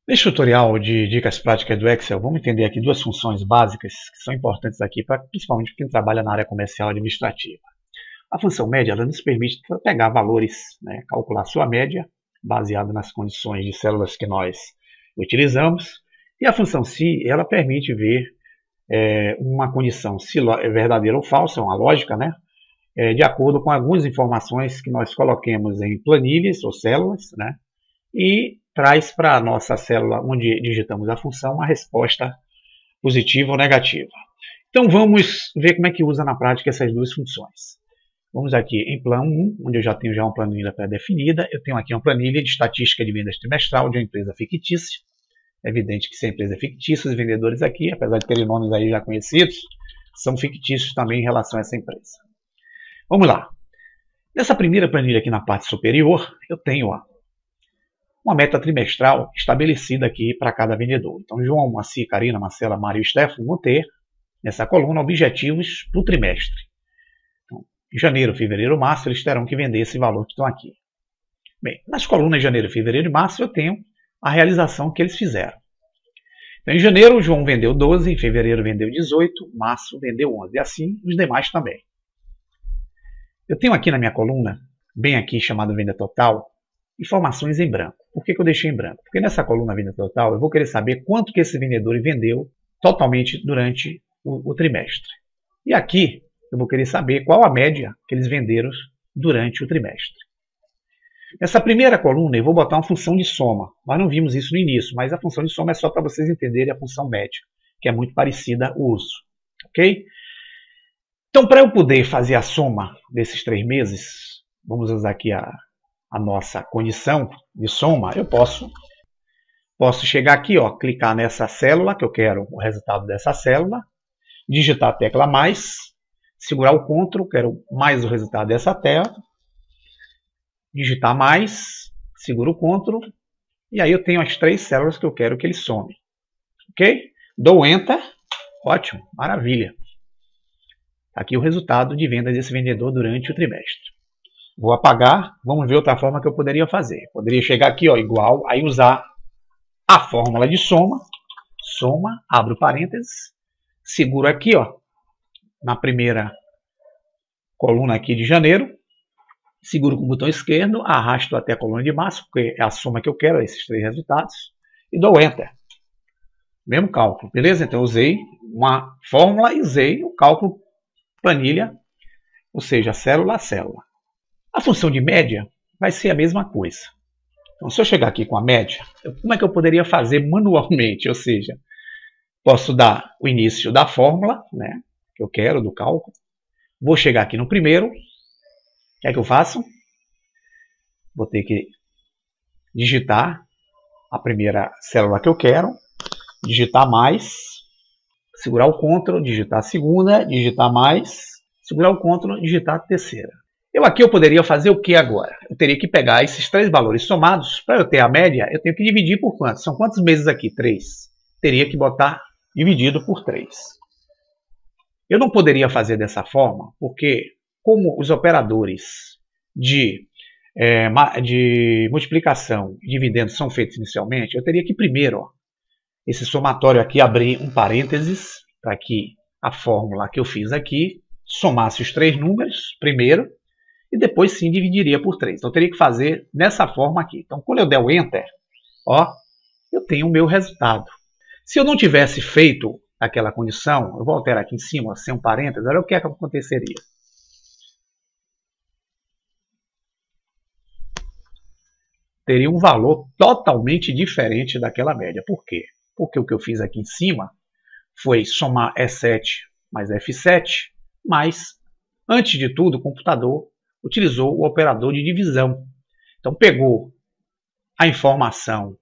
Neste tutorial de dicas práticas do Excel, vamos entender aqui duas funções básicas que são importantes aqui, principalmente para quem trabalha na área comercial e administrativa. A função média ela nos permite pegar valores, calcular sua média, baseado nas condições de células que nós utilizamos. E a função se ela permite ver uma condição, se é verdadeira ou falsa, uma lógica, de acordo com algumas informações que nós coloquemos em planilhas ou células, e traz para a nossa célula, onde digitamos a função, a resposta positiva ou negativa. Então vamos ver como é que usa na prática essas duas funções. Vamos aqui em plano 1, onde eu já tenho uma planilha pré-definida. Eu tenho aqui uma planilha de estatística de vendas trimestral de uma empresa fictícia. É evidente que se a empresa é fictícia, os vendedores aqui, apesar de terem nomes aí já conhecidos, são fictícios também em relação a essa empresa. Vamos lá. Nessa primeira planilha aqui na parte superior, eu tenho uma meta trimestral estabelecida aqui para cada vendedor. Então, João, Maci, Karina, Marcela, Mário e Stefano vão ter, nessa coluna, objetivos para o trimestre. Então, em janeiro, fevereiro, março, eles terão que vender esse valor que estão aqui. Bem, nas colunas de janeiro, fevereiro e março, eu tenho a realização que eles fizeram. Então, em janeiro, o João vendeu 12, em fevereiro vendeu 18, março vendeu 11, e assim os demais também. Eu tenho aqui na minha coluna, bem aqui chamada venda total, informações em branco. Por que eu deixei em branco? Porque nessa coluna venda total eu vou querer saber quanto que esse vendedor vendeu totalmente durante o trimestre. E aqui eu vou querer saber qual a média que eles venderam durante o trimestre. Nessa primeira coluna eu vou botar uma função de soma. Nós não vimos isso no início, mas a função de soma é só para vocês entenderem a função média, que é muito parecida o uso. Ok? Então, para eu poder fazer a soma desses 3 meses, vamos usar aqui a nossa condição de soma, eu posso chegar aqui, clicar nessa célula, que eu quero o resultado dessa célula, digitar a tecla mais, segurar o CTRL, quero mais o resultado dessa tela, digitar mais, seguro o CTRL, e aí eu tenho as 3 células que eu quero que ele some. Ok? Dou Enter, ótimo, maravilha. Aqui o resultado de venda desse vendedor durante o trimestre. Vou apagar, vamos ver outra forma que eu poderia fazer. Poderia chegar aqui, igual, aí usar a fórmula de soma, abro parênteses, seguro aqui, na primeira coluna aqui de janeiro, seguro com o botão esquerdo, arrasto até a coluna de março, porque é a soma que eu quero, esses 3 resultados, e dou Enter. Mesmo cálculo, beleza? Então eu usei uma fórmula e usei o cálculo planilha, ou seja, célula a célula. A função de média vai ser a mesma coisa. Então, se eu chegar aqui com a média, como é que eu poderia fazer manualmente? Ou seja, posso dar o início da fórmula, que eu quero, do cálculo. Vou chegar aqui no primeiro. O que é que eu faço? Vou ter que digitar a primeira célula que eu quero, digitar mais, segurar o CTRL, digitar a segunda, digitar mais, segurar o CTRL, digitar a terceira. Aqui eu poderia fazer o que agora? Eu teria que pegar esses 3 valores somados. Para eu ter a média, eu tenho que dividir por quantos? São quantos meses aqui? 3. Teria que botar dividido por 3. Eu não poderia fazer dessa forma, porque como os operadores de multiplicação e dividendos são feitos inicialmente, eu teria que primeiro, esse somatório aqui, abrir um parênteses, para que a fórmula que eu fiz aqui somasse os 3 números primeiro, e depois sim dividiria por 3. Então eu teria que fazer dessa forma aqui. Então quando eu der o Enter, eu tenho o meu resultado. Se eu não tivesse feito aquela condição, eu vou alterar aqui em cima, sem um parênteses, olha o que é que aconteceria. Teria um valor totalmente diferente daquela média. Por quê? Porque o que eu fiz aqui em cima foi somar E7 mais F7, mas, antes de tudo, o computador utilizou o operador de divisão. Então, pegou a informação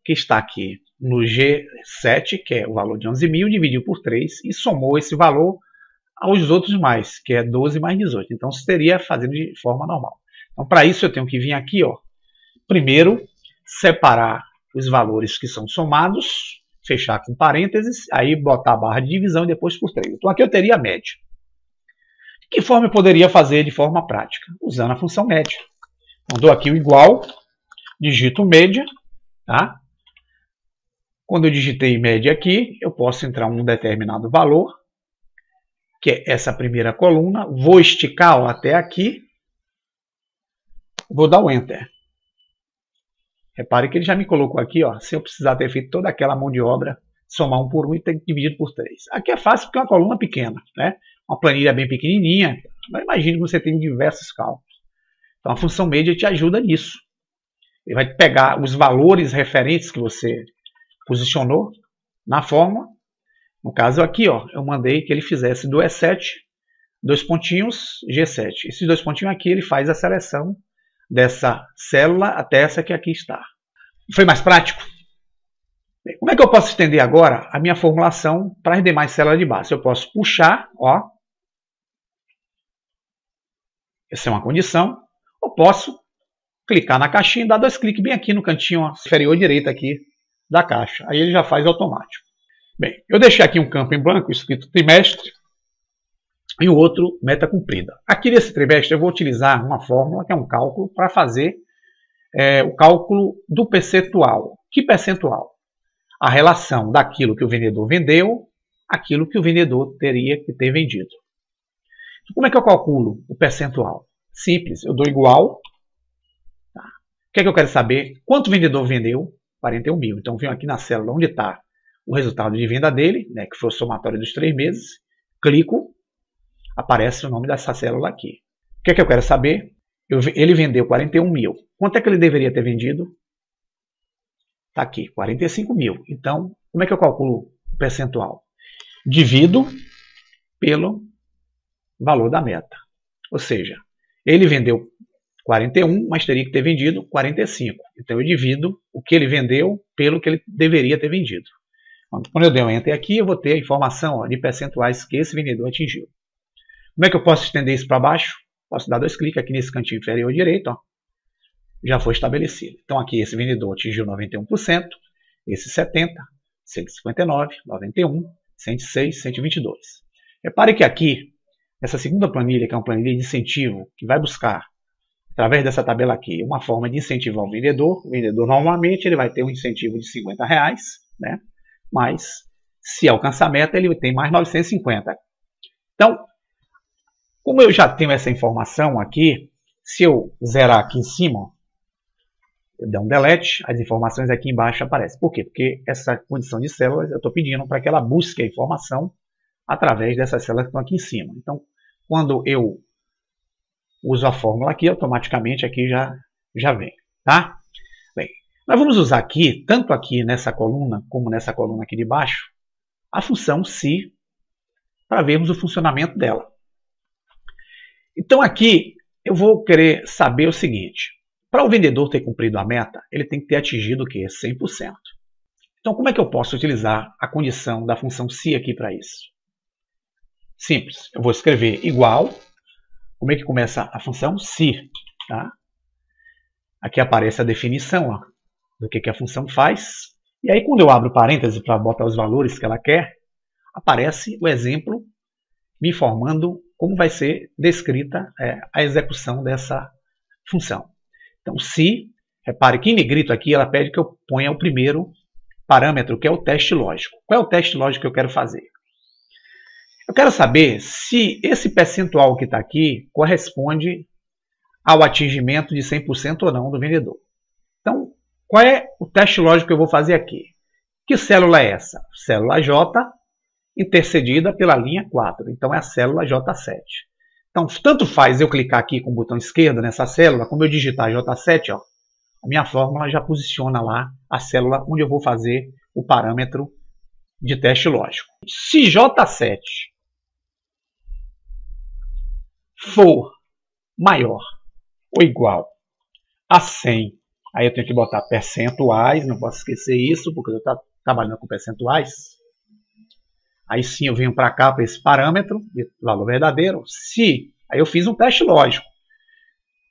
que está aqui no G7, que é o valor de 11.000, dividiu por 3 e somou esse valor aos outros mais, que é 12 mais 18. Então, isso teria fazendo de forma normal. Então, para isso, eu tenho que vir aqui, primeiro, separar os valores que são somados, fechar com parênteses, aí botar a barra de divisão e depois por 3. Então, aqui eu teria a média. De que forma eu poderia fazer de forma prática? Usando a função média. Então, dou aqui o igual, digito média, tá? Quando eu digitei média aqui, eu posso entrar um determinado valor, que é essa primeira coluna, vou esticar até aqui, vou dar o Enter. Repare que ele já me colocou aqui, ó, se eu precisar ter feito toda aquela mão de obra, somar 1 por 1 e ter dividido por 3. Aqui é fácil porque é uma coluna pequena, né? Uma planilha bem pequenininha. Mas imagine que você tem diversos cálculos. Então a função média te ajuda nisso. Ele vai pegar os valores referentes que você posicionou na fórmula. No caso aqui, ó, eu mandei que ele fizesse do E7, 2 pontinhos, G7. Esses 2 pontinhos aqui ele faz a seleção dessa célula até essa que aqui está. Foi mais prático? Bem, como é que eu posso estender agora a minha formulação para as demais células de base? Eu posso puxar, ó, essa é uma condição, ou posso clicar na caixinha e dar 2 cliques bem aqui no cantinho ó, inferior direito aqui da caixa. Aí ele já faz automático. Bem, eu deixei aqui um campo em branco escrito trimestre e o outro meta cumprida. Aqui nesse trimestre eu vou utilizar uma fórmula que é um cálculo para fazer o cálculo do percentual. Que percentual? A relação daquilo que o vendedor vendeu, aquilo que o vendedor teria que ter vendido. Como é que eu calculo o percentual? Simples, eu dou igual. Tá. O que é que eu quero saber? Quanto o vendedor vendeu? 41 mil. Então, eu venho aqui na célula onde está o resultado de venda dele, né, que foi o somatório dos 3 meses. Clico, aparece o nome dessa célula aqui. O que é que eu quero saber? Ele vendeu 41 mil. Quanto é que ele deveria ter vendido? Está aqui, 45 mil. Então, como é que eu calculo o percentual? Divido pelo valor da meta. Ou seja, ele vendeu 41, mas teria que ter vendido 45. Então eu divido o que ele vendeu pelo que ele deveria ter vendido. Quando eu der um Enter aqui, eu vou ter a informação ó, de percentuais que esse vendedor atingiu. Como é que eu posso estender isso para baixo? Posso dar 2 cliques aqui nesse cantinho inferior direito. Ó. Já foi estabelecido. Então aqui esse vendedor atingiu 91%, esse 70%, 159%, 91%, 106%, 122%. Repare que aqui, essa segunda planilha, que é uma planilha de incentivo, que vai buscar, através dessa tabela aqui, uma forma de incentivar o vendedor. O vendedor normalmente ele vai ter um incentivo de R$50, né? Mas se alcançar a meta, ele tem mais 950. Então, como eu já tenho essa informação aqui, se eu zerar aqui em cima, eu der um delete, as informações aqui embaixo aparecem. Por quê? Porque essa condição de células eu estou pedindo para que ela busque a informação através dessas células que estão aqui em cima. Então, quando eu uso a fórmula aqui, automaticamente aqui já vem. Tá? Bem, nós vamos usar aqui, tanto aqui nessa coluna, como nessa coluna aqui de baixo, a função se, para vermos o funcionamento dela. Então aqui eu vou querer saber o seguinte. Para o vendedor ter cumprido a meta, ele tem que ter atingido o quê? 100%. Então como é que eu posso utilizar a condição da função se aqui para isso? Simples, eu vou escrever igual. Como é que começa a função? Se. Tá? Aqui aparece a definição ó, do que a função faz. E aí quando eu abro parênteses para botar os valores que ela quer, aparece o exemplo me informando como vai ser descrita a execução dessa função. Então, se, repare que em negrito aqui ela pede que eu ponha o primeiro parâmetro, que é o teste lógico. Qual é o teste lógico que eu quero fazer? Eu quero saber se esse percentual que está aqui corresponde ao atingimento de 100% ou não do vendedor. Então, qual é o teste lógico que eu vou fazer aqui? Que célula é essa? Célula J, intercedida pela linha 4. Então, é a célula J7. Então, tanto faz eu clicar aqui com o botão esquerdo nessa célula, como eu digitar J7, ó, a minha fórmula já posiciona lá a célula onde eu vou fazer o parâmetro de teste lógico. Se J7 for maior ou igual a 100, aí eu tenho que botar percentuais, não posso esquecer isso, porque eu estou trabalhando com percentuais. Aí sim eu venho para cá para esse parâmetro de valor verdadeiro. Se, aí eu fiz um teste lógico.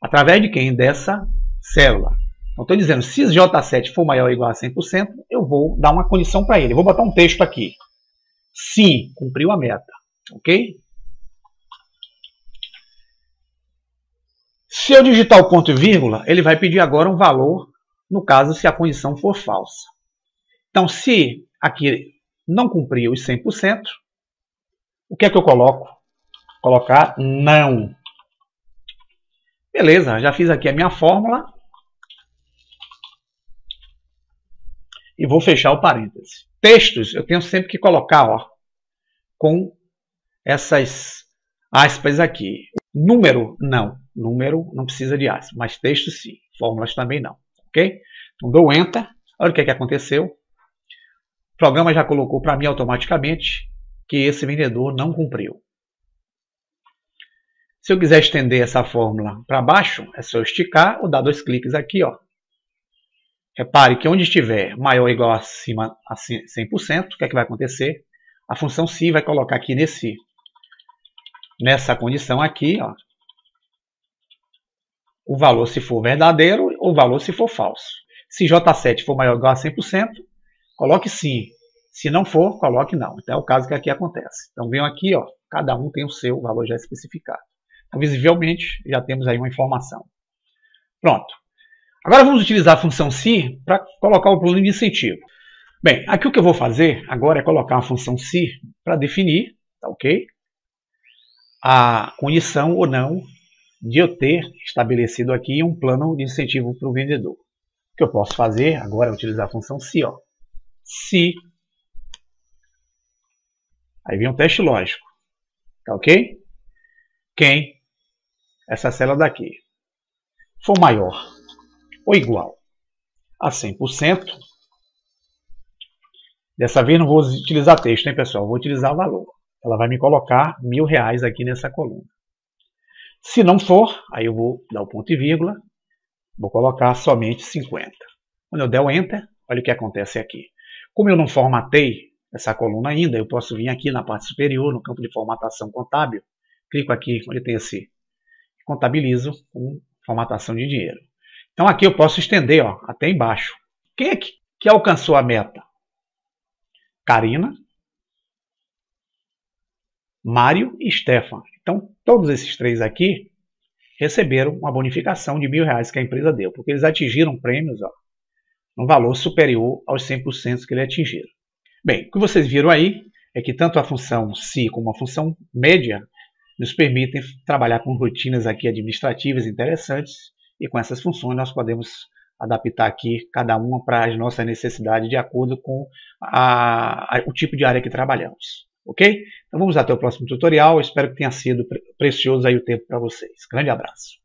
Através de quem? Dessa célula. Então estou dizendo, se J7 for maior ou igual a 100%, eu vou dar uma condição para ele. Eu vou botar um texto aqui. Sim, cumpriu a meta. Ok? Se eu digitar o ponto e vírgula, ele vai pedir agora um valor, no caso, se a condição for falsa. Então, se aqui não cumprir os 100%, o que é que eu coloco? Colocar não. Beleza, já fiz aqui a minha fórmula. E vou fechar o parêntese. Textos, eu tenho sempre que colocar com essas aspas aqui. Número, não. Número não precisa de aspas, mas texto sim. Fórmulas também não. Ok? Então dou Enter. Olha o que aconteceu. O programa já colocou para mim automaticamente que esse vendedor não cumpriu. Se eu quiser estender essa fórmula para baixo, é só esticar ou dar 2 cliques aqui. Repare que onde estiver maior ou igual acima a 100%, o que é que vai acontecer? A função se vai colocar aqui nessa condição aqui, o valor se for verdadeiro ou o valor se for falso. Se J7 for maior ou igual a 100%, coloque sim. Se não for, coloque não. Então é o caso que aqui acontece. Então venham aqui, cada um tem o seu valor já especificado. Então, visivelmente, já temos aí uma informação. Pronto. Agora vamos utilizar a função se para colocar o plano de incentivo. Bem, aqui o que eu vou fazer agora é colocar a função se para definir, tá ok? A condição ou não de eu ter estabelecido aqui um plano de incentivo para o vendedor. O que eu posso fazer agora é utilizar a função se, se, aí vem um teste lógico, tá ok? Quem essa célula daqui for maior ou igual a 100%, dessa vez não vou utilizar texto, hein, pessoal? Vou utilizar valor. Ela vai me colocar R$1.000 aqui nessa coluna. Se não for, aí eu vou dar o ponto e vírgula, vou colocar somente 50. Quando eu der o Enter, olha o que acontece aqui. Como eu não formatei essa coluna ainda, eu posso vir aqui na parte superior, no campo de formatação contábil, clico aqui onde tem esse, contabilizo com formatação de dinheiro. Então aqui eu posso estender até embaixo. Quem é que alcançou a meta? Karina, Mário e Stefan. Então todos esses 3 aqui receberam uma bonificação de R$1.000 que a empresa deu, porque eles atingiram prêmios no valor superior aos 100% que eles atingiram. Bem, o que vocês viram aí é que tanto a função se como a função média nos permitem trabalhar com rotinas aqui administrativas interessantes, e com essas funções nós podemos adaptar aqui cada uma para as nossas necessidades de acordo com o tipo de área que trabalhamos. Ok? Então vamos até o próximo tutorial. Eu espero que tenha sido precioso aí o tempo para vocês. Grande abraço.